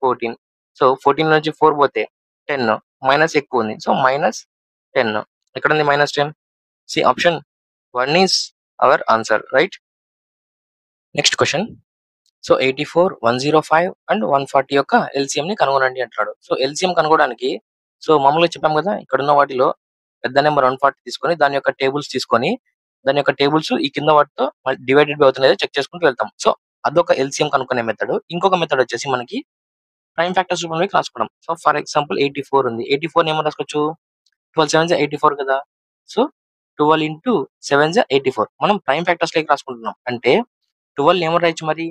14. సో 14 నుంచి 4 పోతే 10, మైనస్ ఎక్కువ ఉంది. సో -10. ఎక్కడ ఉంది -10. See option 1 is our answer. Right, next question. So 84, 105 and 140 యొక్క ఎల్సిఎం ని కనుగొనండి అంటాడు. సో ఎల్సిఎం కనుగొనడానికి, సో మామూలుగా చెప్పాం కదా, ఇక్కడ ఉన్న వాటిలో పెద్ద నెంబర్ 140 తీసుకొని దాని యొక్క టేబుల్స్ తీసుకొని దాని యొక్క టేబుల్స్ ఈ కింద వాటితో డివైడెడ్ బై అవుతున్నాయో చెక్ చేసుకుంటూ వెళ్తాం. సో అదొక ఎల్సిఎం కనుక్కునే మెథడ్. ఇంకొక మెథడ్ వచ్చేసి మనకి ప్రైమ్ ఫ్యాక్టర్స్ రూపంలోకి రాసుకోవడం. సో ఫర్ ఎగ్జాంపుల్ 84 ఉంది. 84 ఏమో రాసుకోవచ్చు, 12 7 84 కదా. సో 12 × 7 84. మనం ప్రైమ్ ఫ్యాక్టర్స్ లోకి రాసుకుంటున్నాం. అంటే 12 ఏమో రాయొచ్చు మరి,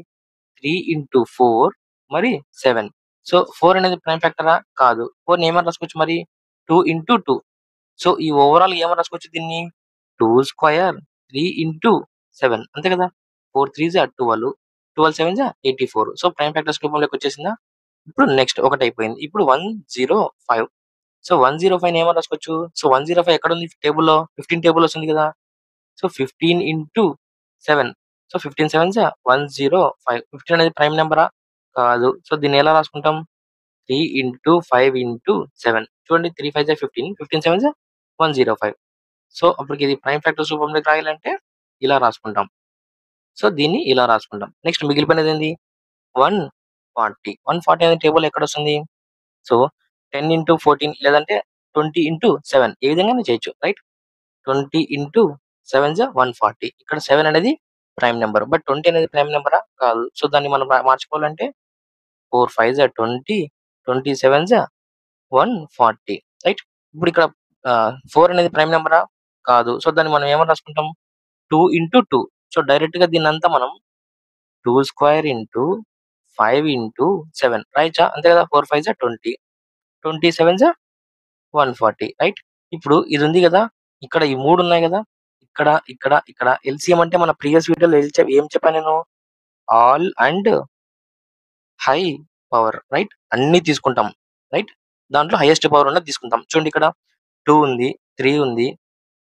3 × 4 మరి 7. సో 4 అనేది ప్రైమ్ ఫ్యాక్టరా, కాదు. 4 ఏమని రాసుకోవచ్చు మరి, 2 × 2. సో ఈ ఓవరాల్ ఏమని రాసుకోవచ్చు దీన్ని, 2² 3 × 7, అంతే కదా. 4 3 12, 12 7 84. సో ప్రైమ్ ఫ్యాక్టర్స్ రూపంలోకి వచ్చేసిందా. ఇప్పుడు నెక్స్ట్ ఒకటి అయిపోయింది. ఇప్పుడు 105. సో 105 ఏమని రాసుకోవచ్చు. సో 105 ఎక్కడ ఉంది టేబుల్లో, 15 టేబుల్ వస్తుంది కదా. సో 15 × 7. సో 15 7 105. 15 అనేది ప్రైమ్ నెంబరా, కాదు. సో దీన్ని ఎలా రాసుకుంటాం, 3 × 5 × 7. చూడండి, 3 5 15, 15 7 105. సో అప్పటికి ఇది ప్రైమ్ ఫ్యాక్టర్స్ రూపంలోకి రాయాలంటే ఇలా రాసుకుంటాం. సో దీన్ని ఇలా రాసుకుంటాం. నెక్స్ట్ మిగిలిపోయినది ఏంది, 140. 140 అనే టేబుల్ ఎక్కడ వస్తుంది. సో 10 × 14 లేదంటే 20 × 7 ఏ విధంగా చేయొచ్చు. రైట్, 20 × 7 140. ఇక్కడ 7 అనేది ప్రైమ్ నెంబర్, బట్ 20 అనేది ప్రైమ్ నెంబరా, కాదు. సో దాన్ని మనం మార్చుకోవాలంటే 4 5 20, 27 140. రైట్, ఇప్పుడు ఇక్కడ 4 అనేది ప్రైమ్ నెంబరా, కాదు. సో దాన్ని మనం ఏమని రాసుకుంటాం, 2 × 2. సో డైరెక్ట్ గా దీన్ని అంతా మనం 2² × 5 × 7 రాయచ్చా, అంతే కదా. 4 5 20, 27 140. రైట్, ఇప్పుడు ఇది ఉంది కదా, ఇక్కడ ఈ 3 ఉన్నాయి కదా, ఇక్కడ ఇక్కడ ఇక్కడ ఎల్సిఎం అంటే మన ప్రీవియస్ వీడియోలో ఏం చెప్పాను నేను, all and high power. Right, అన్ని తీసుకుంటాం. రైట్, దాంట్లో హైయెస్ట్ పవర్ ఉన్నది తీసుకుంటాం. చూడండి, ఇక్కడ 2 ఉంది, 3 ఉంది,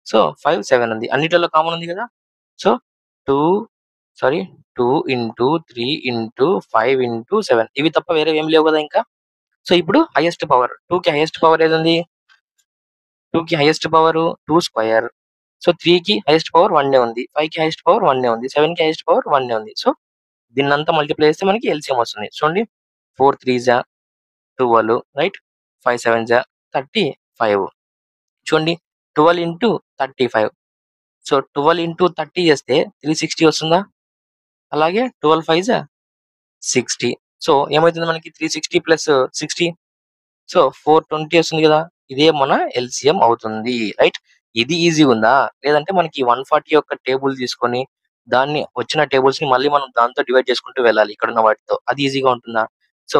సో 5 7 ఉంది, అన్నిటిలో కామన్ ఉంది కదా. సో 2 2 × 3 × 5 × 7 ఇవి తప్ప వేరే ఏం లేవు కదా ఇంకా. సో ఇప్పుడు హైయెస్ట్ పవర్ 2 కి హైయెస్ట్ పవర్ ఏది ఉంది, 2 కి హైయెస్ట్ పవర్ 2². సో 3 కి హైయెస్ట్ పవర్ 1 ఉంది, 5 కి హైయెస్ట్ పవర్ 1 ఉంది, 7 కి హైయెస్ట్ పవర్ 1 ఉంది. సో దీన్నంతా మల్టిప్లై చేస్తే మనకి ఎల్సిఎం వస్తుంది. చూడండి 4 3 జా 12, రైట్, 5 7 జా 35. చూడండి 12 ఇంటూ 35. సో 12 ఇంటూ 30 చేస్తే 360 వస్తుందా? అలాగే 12 5 జా 60. సో ఏమవుతుంది మనకి 360 ప్లస్ 60, సో 420 వస్తుంది కదా. ఇదే మన ఎల్సిఎం అవుతుంది, రైట్. ఇది ఈజీగా ఉందా? లేదంటే మనకి 140 యొక్క టేబుల్ తీసుకొని దాన్ని వచ్చిన టేబుల్స్ ని మళ్ళీ మనం దాంతో డివైడ్ చేసుకుంటూ వెళ్ళాలి ఇక్కడ ఉన్న వాటితో. అది ఈజీగా ఉంటుందా? సో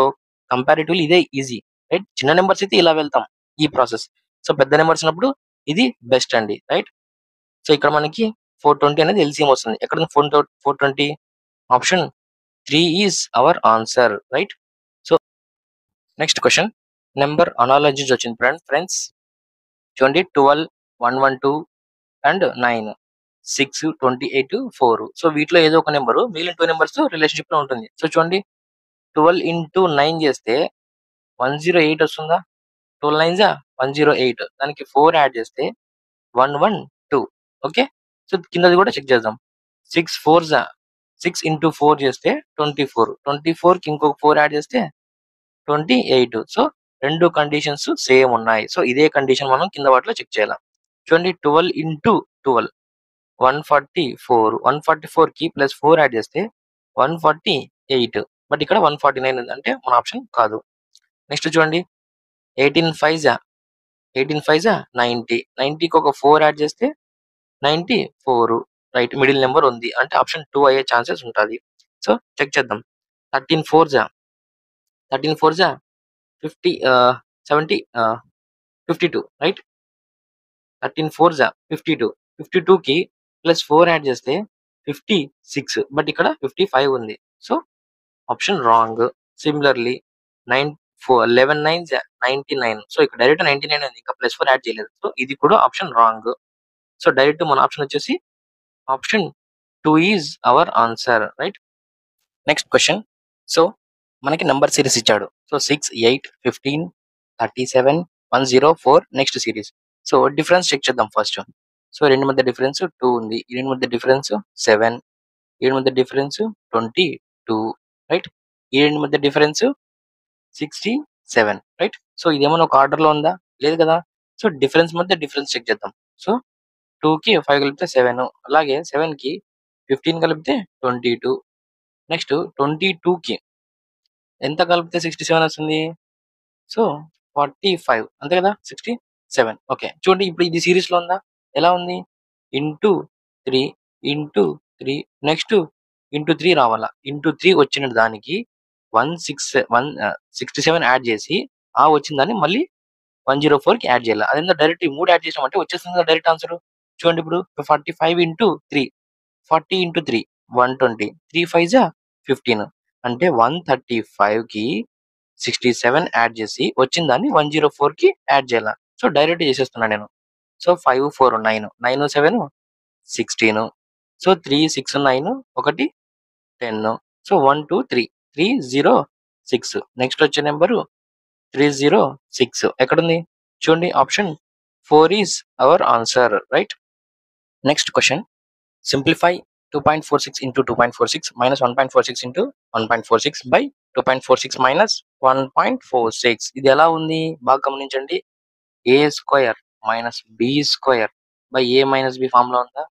కంపారిటివ్లీ ఇదే ఈజీ, రైట్. చిన్న నెంబర్స్ అయితే ఇలా వెళ్తాం ఈ ప్రాసెస్. సో పెద్ద నెంబర్స్ ఉన్నప్పుడు ఇది బెస్ట్ అండి, రైట్. సో ఇక్కడ మనకి 420 అనేది ఎల్సిఎం వస్తుంది. ఎక్కడ 420? Option 3 is our answer, right. So next question, number analogies వచ్చింది ఫ్రెండ్స్. చూడండి 12 112 అండ్ 9 6 28 4. సో వీటిలో ఏదో ఒక నెంబర్ మిగిలిన 2 నెంబర్స్ రిలేషన్షిప్ లో ఉంటుంది. సో చూడండి 12 ఇంటూ 9 చేస్తే 108 వస్తుందా? 12 9 108, దానికి 4 యాడ్ చేస్తే 112. ఓకే, సో కిందది కూడా చెక్ చేద్దాం. 6 4 6 ఇంటూ 4 చేస్తే 24, 24 కి ఇంకొక 4 యాడ్ చేస్తే 28. సో రెండు కండిషన్స్ సేమ్ ఉన్నాయి. సో ఇదే కండిషన్ మనం కింద వాటిలో చెక్ చేయాలి. చూడండి 12 ఇంటూ 12 144, 144 కి ప్లస్ 4 యాడ్ చేస్తే 148. బట్ ఇక్కడ 149 ఉంది, అంటే మన ఆప్షన్ కాదు. నెక్స్ట్ చూడండి 18 5 90, 90కి ఒక 4 యాడ్ చేస్తే 94, రైట్. మిడిల్ నెంబర్ ఉంది, అంటే ఆప్షన్ 2 అయ్యే ఛాన్సెస్ ఉంటుంది. సో చెక్ చేద్దాం. 13 4 50 70 52, రైట్. 13 4 52, 52 కి ప్లస్ 4 యాడ్ చేస్తే 56, బట్ ఇక్కడ 55 ఉంది. So option wrong. Similarly 11 9 99. So ఇక్కడ డైరెక్ట్ 99 ఉంది, ఇంకా ప్లస్ 4 యాడ్ చేయలేదు. సో ఇది కూడా ఆప్షన్ రాంగ్. సో డైరెక్ట్ మన ఆప్షన్ వచ్చేసి option 2 is our answer, right. Next question, so మనకి నంబర్ సిరీస్ ఇచ్చాడు. So 6 8 15 37 104 next series. So difference check చేద్దాం ఫస్ట్. సో రెండు మధ్య డిఫరెన్స్ 2 ఉంది, ఈ రెండు మధ్య డిఫరెన్స్ 7, ఈ రెండు మధ్య డిఫరెన్స్ 22, రైట్. ఈ రెండు మధ్య డిఫరెన్స్ 67, రైట్. సో ఇదేమన్నా ఒక ఆర్డర్ లో ఉందా? లేదు కదా. సో డిఫరెన్స్ మధ్య డిఫరెన్స్ చెక్ చేద్దాం. సో 2 కి 5 కలిపితే 7, అలాగే 7 కి 15 కలిపితే 22. నెక్స్ట్ 22 కి ఎంత కలిపితే 67 వస్తుంది? సో 45, అంతే కదా. 67. ఓకే, చూడండి ఇప్పుడు ఇది సిరీస్ లో ఉందా? ఎలా ఉంది? ఇంటూ 3 ఇంటూ 3, నెక్స్ట్ ఇంటూ 3 రావాలా. ఇంటూ 3 వచ్చిన దానికి 67 యాడ్ చేసి ఆ వచ్చిన దాన్ని మళ్ళీ 104 కి యాడ్ చేయాలి. అదేందో డైరెక్ట్ ఈ 3 యాడ్ చేసామంటే వచ్చేస్తుంది డైరెక్ట్ ఆన్సర్. చూడండి ఇప్పుడు 45 ఇంటూ 3, 40 ఇంటూ 3 120, 3 5 15, అంటే 135 కి 67 యాడ్ చేసి వచ్చిన దాన్ని 104 కి యాడ్ చేయాలి. సో డైరెక్ట్ చేసేస్తున్నా నేను. సో 5 4 9, 9 7 16. సో 3 6 9 1 10. సో 1 2 3 306. నెక్స్ట్ వచ్చే నెంబరు 306 ఎక్కడుంది? చూడండి option 4 is our answer, right. Next question, simplify 2.46 into 2.46 minus 1.46 into 1.46 by 2.46 minus 1.46. ఇది ఎలా ఉంది బాగా గమనించండి. A square minus B square by A minus B form లో ఉందా?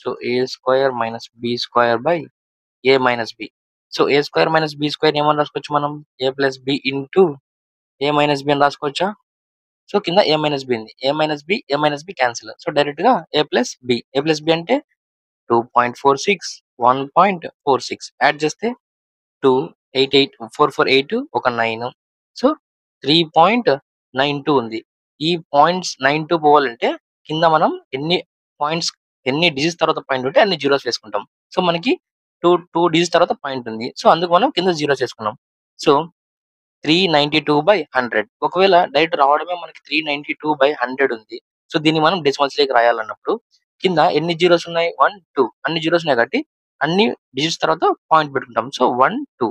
So A square minus B square by A minus B. So A square minus B square ఏమని రాసుకోవచ్చు మనం? A plus B into A minus B అని రాసుకోవచ్చా? సో కింద ఏ మైనస్ బి ఉంది, A minus B cancel. So direct గా ఏ ప్లస్ బి అంటే 2.46 1.46 యాడ్ చేస్తే 2 8 8 4 4 8 ఒక 9. సో 3.92 ఉంది. ఈ పాయింట్స్ 92 పోవాలంటే కింద మనం ఎన్ని డిజిట్స్ తర్వాత పాయింట్ ఉంటే అన్ని జీరోస్ వేసుకుంటాం. సో మనకి 2 డిజిట్స్ తర్వాత పాయింట్ ఉంది, సో అందుకు మనం కింద జీరోస్ వేసుకున్నాం. సో 392/100. ఒకవేళ డైరెక్ట్ రావడమే మనకి 392/100 ఉంది. సో దీన్ని మనం డెసిమల్స్ లేకి రాయాలన్నప్పుడు కింద ఎన్ని జీరోస్ ఉన్నాయి? 1 2, అన్ని జీరోస్ ఉన్నాయి కాబట్టి అన్ని డిజిట్స్ తర్వాత పాయింట్ పెట్టుకుంటాం. సో 1 2.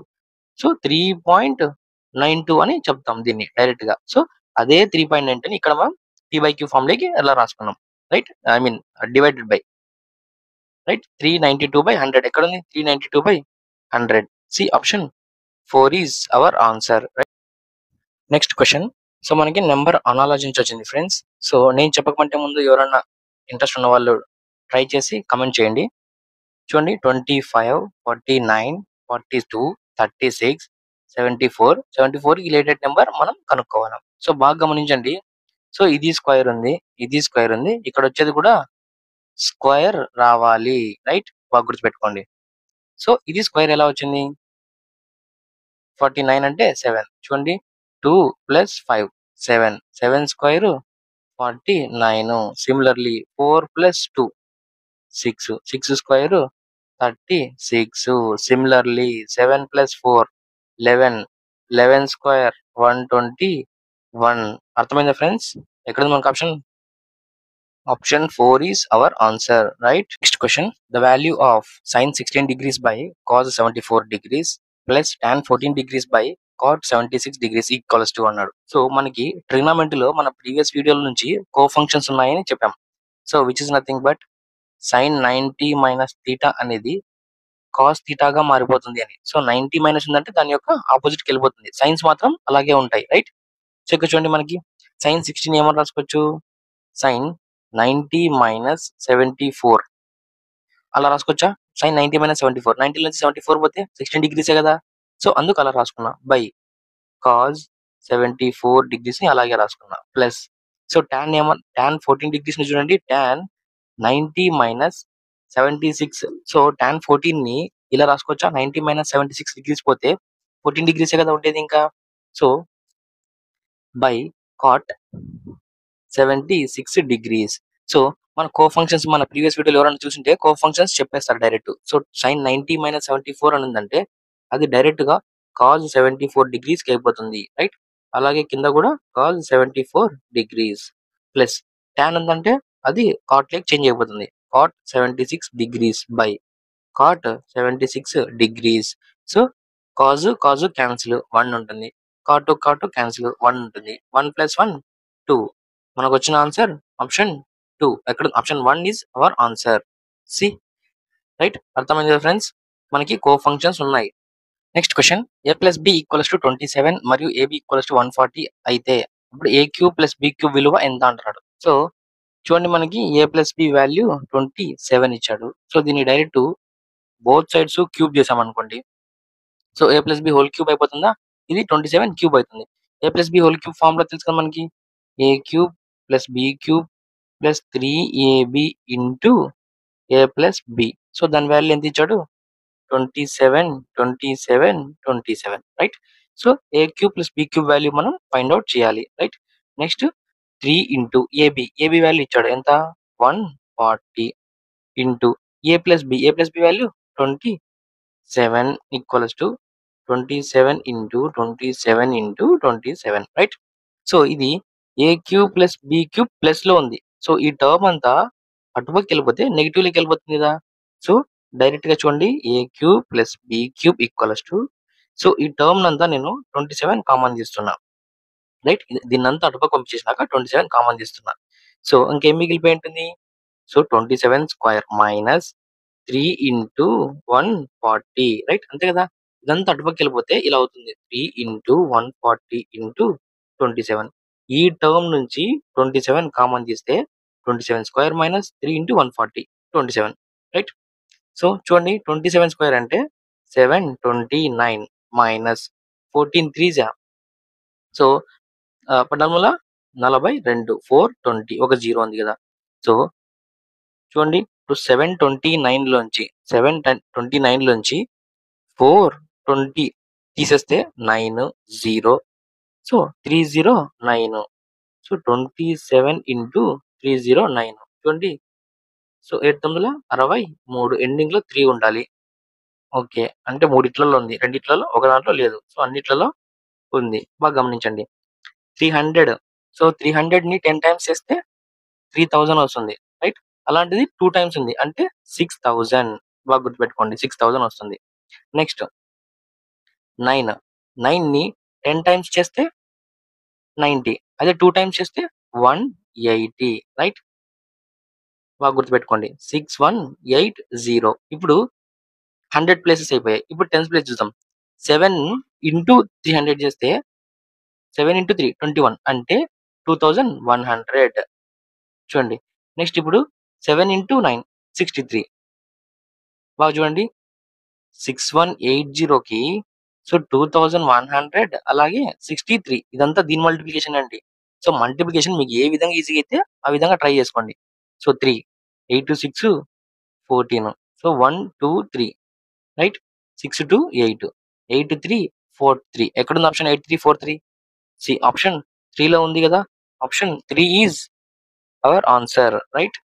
సో 3.92 అని చెప్తాం దీన్ని డైరెక్ట్ గా. సో అదే 3.92 ఇక్కడ మనం p/q ఫామ్ లోకి ఎలా రాసుకున్నాం. Right, I mean divided by, right, 392/100 ఎక్కడ ఉంది? 392/100. See option 4 is our answer. Right. Next question. So మనకి నెంబర్ అనాలజీ నుంచి వచ్చింది ఫ్రెండ్స్. సో నేను చెప్పకమంటే ముందు ఎవరన్నా ఇంట్రెస్ట్ ఉన్న వాళ్ళు ట్రై చేసి కమెంట్ చేయండి. చూడండి, 25, 49, 42, 36, 74 రిలేటెడ్ నెంబర్ మనం కనుక్కోవాలి. సో బాగా గమనించండి. సో ఇది స్క్వేర్ ఉంది, ఇది స్క్వేర్ ఉంది, ఇక్కడ వచ్చేది కూడా స్క్వేర్ రావాలి. రైట్, బాగా గుర్తుపెట్టుకోండి. సో ఇది స్క్వేర్ ఎలా వచ్చింది? 49 అంటే 7. చూడండి, 2 + 5 7, 7 square 49. Similarly 4 + 2 6, 6 square 36. Similarly 7 + 4 11, 11 square 121. అర్థమైందా ఫ్రెండ్స్? ఎక్కడ మనకు option? Option 4 is our answer. Right. Next question. The value of sin 16 degrees by cos 74 degrees plus tan 14 degrees by cot 76 degrees equals to అన్నాడు. సో మనకి ట్రిగ్నామెంటరీలో మన ప్రీవియస్ వీడియోల నుంచి కో ఫంక్షన్స్ ఉన్నాయని చెప్పాం. So which is nothing but sin 90 minus theta అనేది కాస్ థీటాగా మారిపోతుంది అని. సో 90 మైనస్ ఉందంటే దాని యొక్క ఆపోజిట్ కి వెళ్ళిపోతుంది. సైన్స్ మాత్రం అలాగే ఉంటాయి. రైట్. సో ఇక్కడ చూడండి, మనకి sin 16 ఏమని రాసుకోవచ్చు? sin 90 minus 74 అలా రాసుకోవచ్చా? sin 90 minus 74, 90 నుంచి 74 పోతే 16 డిగ్రీసే కదా. సో అందుకు అలా రాసుకున్నా. బై కాజ్ 74 డిగ్రీస్ ని అలాగే రాసుకున్నా. ప్లస్ సో tan 14 డిగ్రీస్ ని చూడండి, tan 90 minus 76. సో tan 14 ని ఇలా రాసుకోవచ్చా? 90 minus 76 డిగ్రీస్ పోతే 14 డిగ్రీసే కదా ఉండేది ఇంకా. So by cot 76 degrees. So మన కో ఫంక్షన్స్ మన ప్రీవియస్ వీడియోలో ఎవరైనా చూసింటే కో ఫంక్షన్స్ చెప్పేస్తారు డైరెక్ట్. సో sin 90 minus 74 అని ఉందంటే అది డైరెక్ట్ గా cos 74 degrees కి అయిపోతుంది. రైట్. అలాగే కింద కూడా cos 74 degrees ప్లస్ tan ఉందంటే అది cot లేక్ చేంజ్ అయిపోతుంది. cot 76 degrees by cot 76 degrees. So cos cancel 1 ఉంటుంది, cot క్యాన్సిల్ 1 ఉంటుంది. 1 + 1 2. మనకు వచ్చిన ఆన్సర్ ఆప్షన్ 2. ఎక్కడ? Option 1 is our answer. C. Right. అర్థమైంది కదా ఫ్రెండ్స్? మనకి కో ఫంక్షన్స్ ఉన్నాయి. Next question. a + b = 27 మరియు ab = 140 అయితే ఇప్పుడు a³ + b³ విలువ ఎంత అంటున్నాడు. సో చూడండి, మనకి a + b వాల్యూ 27 ఇచ్చాడు. సో దీన్ని డైరెక్ట్ బోత్ సైడ్స్ క్యూబ్ చేసాం అనుకోండి. So a + b whole cube అయిపోతుందా? ఇది 27 క్యూబ్ అవుతుంది. a + b whole cube formula తెలుసు కదా మనకి. a³ + b³ + 3ab into a + b. So దాని వాల్యూ ఎంత ఇచ్చాడు? 27, 27, 27. Right. So a³ + b³ value మనం ఫైండ్ అవుట్ చేయాలి. Right. Next 3 into ab value ఇచ్చాడు ఎంత? 140 into a + b value 27 equals to 27 into 27 into 27. Right. So ఇది a³ + b³ ప్లస్ లో ఉంది. సో ఈ టర్మ్ అంతా అటుపక్కకి వెళ్ళిపోతే నెగిటివ్ లోకి వెళ్ళిపోతుంది కదా. సో డైరెక్ట్ గా చూడండి, a³ + b³ equals to, so ఈ టర్మ్ అంతా నేను 27 కామన్ తీస్తున్నా. రైట్. దీన్నంతా అటుపక్క పంపించేసినాక 27 కామన్ తీస్తున్నా. సో ఇంకేం మిగిలిపోయి ఉంటుంది? So 27 square minus 3 into 140. Right, అంతే కదా. ఇదంతా అటుపక్కకి వెళ్ళిపోతే ఇలా అవుతుంది. 3 ఇంటూ 140 ఇంటూ 27. ఈ టర్మ్ నుంచి 27 కామన్ తీస్తే 27 square minus 3 into 140 27. Right. So చూడండి, 27 స్క్వేర్ అంటే 729 మైనస్ 14 3 సో 14 420 ఒక 0 ఉంది కదా. సో చూడండి, ఇప్పుడు 729 లోంచి 420 తీసేస్తే 9 0. సో 309. సో 27 ఇంటూ 309 చూడండి. సో 8,963 ఎండింగ్ లో 3 ఉండాలి. ఓకే, అంటే మూడిట్లలో ఉంది, రెండిట్లలో ఒక దాంట్లో లేదు. సో అన్నిట్లలో ఉంది. బాగా గమనించండి. 300. సో 300 ని 10 టైమ్స్ చేస్తే 3000 వస్తుంది. రైట్. అలాంటిది 2 టైమ్స్ ఉంది అంటే 6000. బాగా గుర్తుపెట్టుకోండి, 6000 వస్తుంది. నెక్స్ట్ 9 ని 10 టైమ్స్ చేస్తే 90. అదే 2 టైమ్స్ చేస్తే 180. రైట్. బాగా గుర్తుపెట్టుకోండి. 6180. ఇప్పుడు 100 ప్లేసెస్ అయిపోయాయి. ఇప్పుడు 10థ్ ప్లేస్ చూద్దాం. 7 ఇంటూ 300 చేస్తే 7 ఇంటూ 3 21 అంటే 2100. చూడండి. నెక్స్ట్ ఇప్పుడు 7 ఇంటూ 9 63. బాగా చూడండి. 6180కి సో 2100 అలాగే 63. ఇదంతా దీని మల్టిప్లికేషన్ అండి. సో మల్టిప్లికేషన్ మీకు ఏ విధంగా ఈజీగా అయితే ఆ విధంగా ట్రై చేసుకోండి. సో 3 8 2 6 14. So 1 2 3 right. 6 2 8 8 3 4 3. ఎక్కడుంది ఆప్షన్ 8 3 4 3? సి ఆప్షన్ 3 లో ఉంది కదా. Option 3 is our answer right.